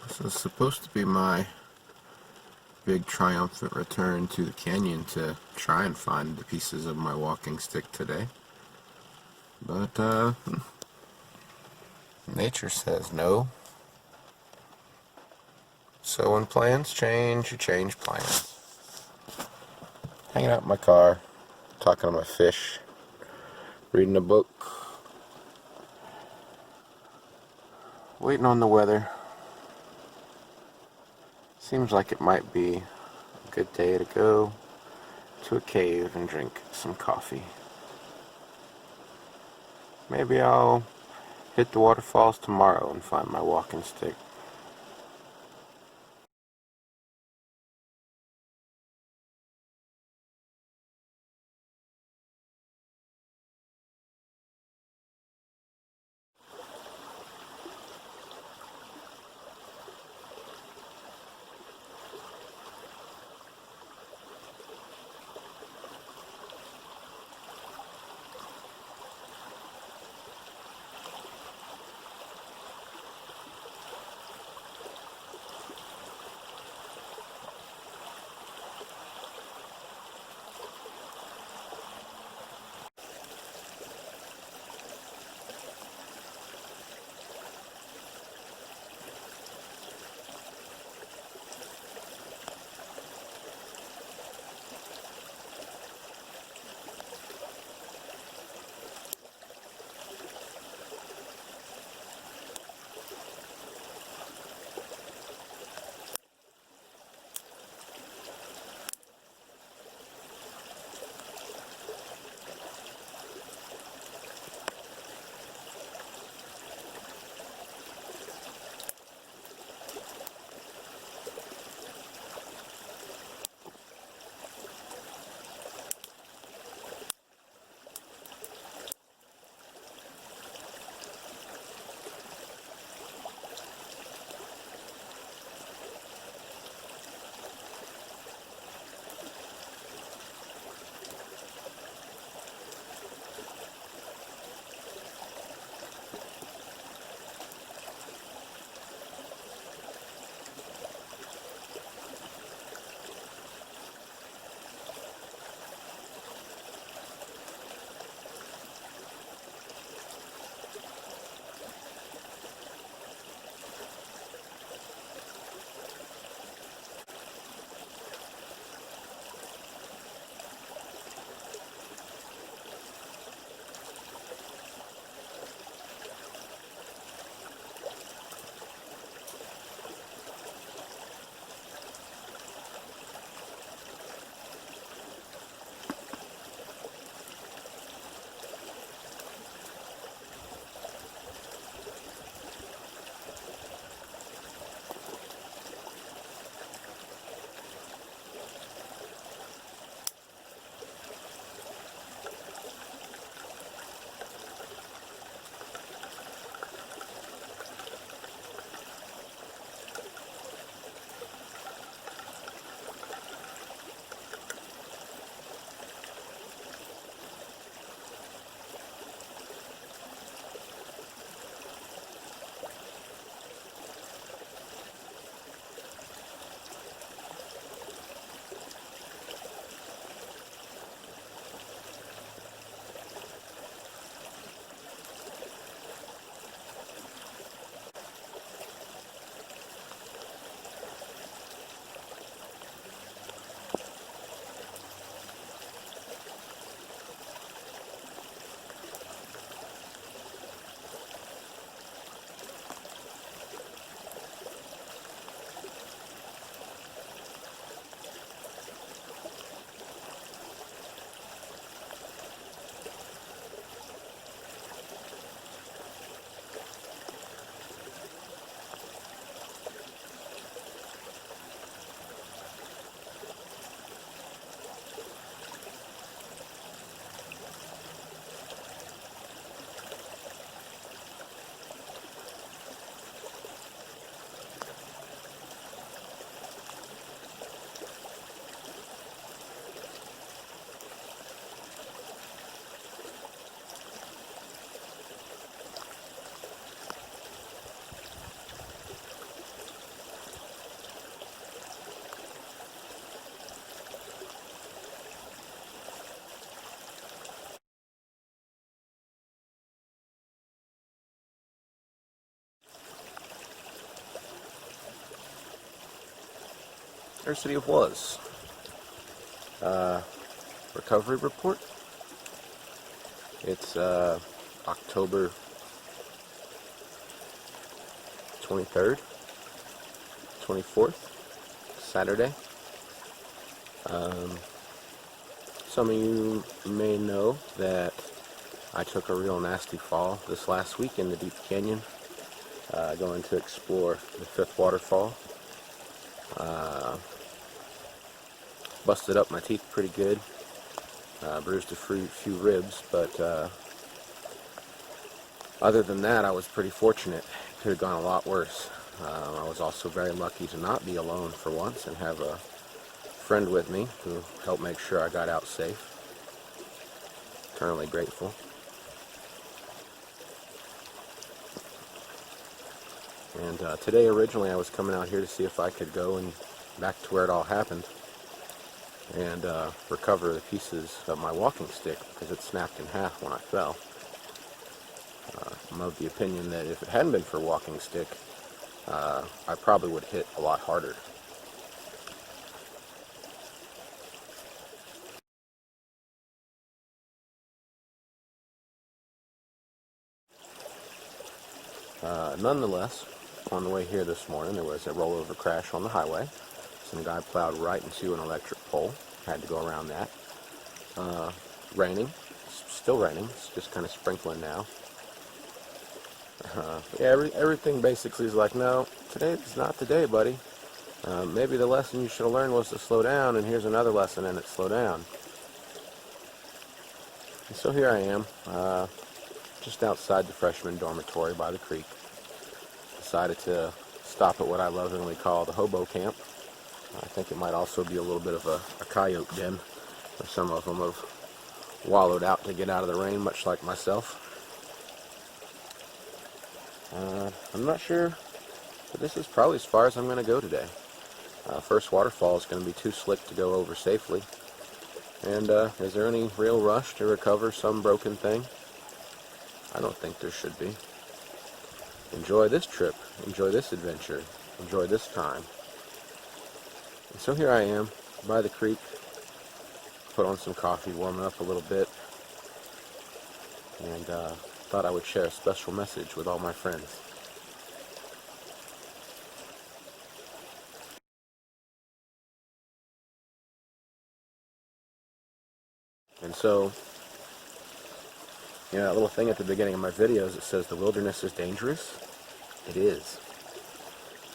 This is supposed to be my big triumphant return to the canyon to try and find the pieces of my walking stick today. But, nature says no. So when plans change, you change plans. Hanging out in my car, talking to my fish, reading a book, waiting on the weather. Seems like it might be a good day to go to a cave and drink some coffee. Maybe I'll hit the waterfalls tomorrow and find my walking stick. Ersity of Was. Recovery report. It's October 23rd, 24th, Saturday. Some of you may know that I took a real nasty fall this last week in the deep canyon, going to explore the fifth waterfall. Busted up my teeth pretty good, bruised a few ribs, but other than that I was pretty fortunate. It could have gone a lot worse. I was also very lucky to not be alone for once and have a friend with me who helped make sure I got out safe. Eternally grateful. And today originally I was coming out here to see if I could go and back to where it all happened and recover the pieces of my walking stick because it snapped in half when I fell. I'm of the opinion that if it hadn't been for a walking stick, I probably would hit a lot harder. Nonetheless, on the way here this morning, there was a rollover crash on the highway. Some guy plowed right into an electric pole. Had to go around that. Raining. Still raining. It's just kind of sprinkling now. Yeah, everything basically is like, no, today is not the day, buddy. Maybe the lesson you should have learned was to slow down, and here's another lesson in it, slow down. And so here I am, just outside the freshman dormitory by the creek. Decided to stop at what I lovingly call the hobo camp. I think it might also be a little bit of a coyote den, where some of them have wallowed out to get out of the rain, much like myself. I'm not sure, but this is probably as far as I'm going to go today. First waterfall is going to be too slick to go over safely. And is there any real rush to recover some broken thing? I don't think there should be. Enjoy this trip, enjoy this adventure, enjoy this time. And so here I am, by the creek, put on some coffee, warming up a little bit, and thought I would share a special message with all my friends. And so, that little thing at the beginning of my videos that says the wilderness is dangerous, it is.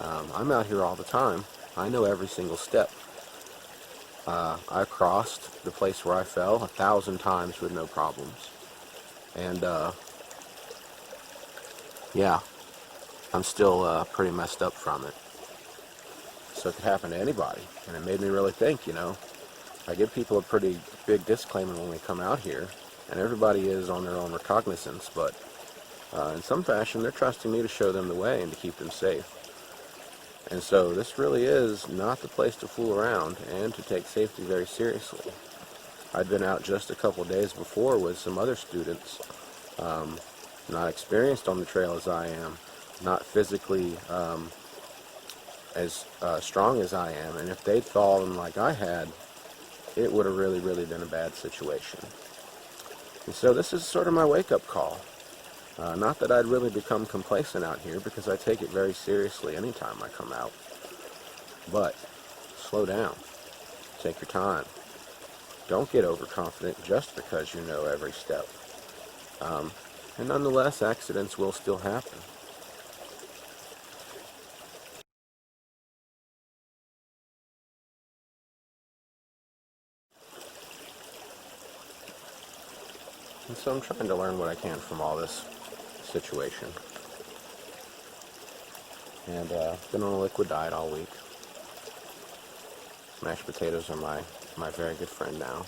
I'm out here all the time. I know every single step. I crossed the place where I fell 1,000 times with no problems. And, yeah, I'm still pretty messed up from it. So it could happen to anybody. And it made me really think, I give people a pretty big disclaimer when we come out here. And everybody is on their own recognizance, but in some fashion they're trusting me to show them the way and to keep them safe. And so this really is not the place to fool around and to take safety very seriously. I'd been out just a couple days before with some other students, not experienced on the trail as I am, not physically as strong as I am, and if they'd fallen like I had, it would have really, really been a bad situation. And so this is sort of my wake-up call. Not that I'd really become complacent out here, because I take it very seriously anytime I come out. But slow down. Take your time. Don't get overconfident just because you know every step. And nonetheless, accidents will still happen. And so I'm trying to learn what I can from all this situation. And been on a liquid diet all week. Mashed potatoes are my very good friend now.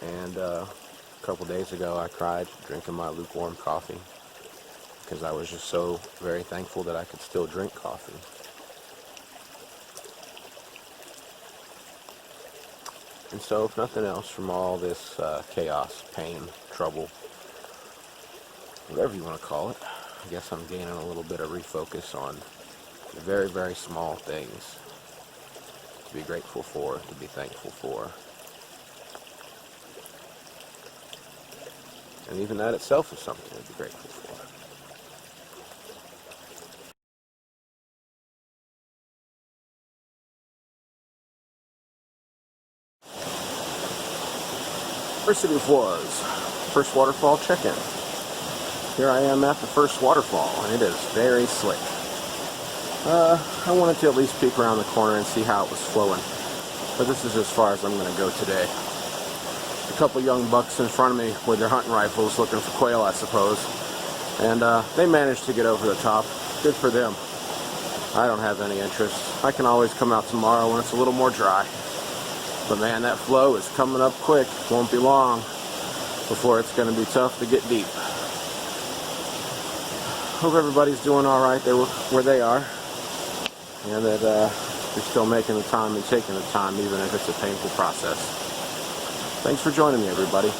And a couple days ago I cried drinking my lukewarm coffee because I was just so very thankful that I could still drink coffee. And so, if nothing else, from all this chaos, pain, trouble, whatever you want to call it, I guess I'm gaining a little bit of refocus on the very, very small things. be grateful for, to be thankful for. And even that itself is something to be grateful for. Ersity of Was, first waterfall check-in. Here I am at the first waterfall, and it is very slick. I wanted to at least peek around the corner and see how it was flowing, but this is as far as I'm going to go today. A couple young bucks in front of me with their hunting rifles looking for quail, I suppose, and they managed to get over the top. Good for them. I don't have any interest. I can always come out tomorrow when it's a little more dry. But man, that flow is coming up quick. Won't be long before it's going to be tough to get deep. Hope everybody's doing all right there where they are, and that you're still making the time and taking the time, even if it's a painful process. Thanks for joining me, everybody.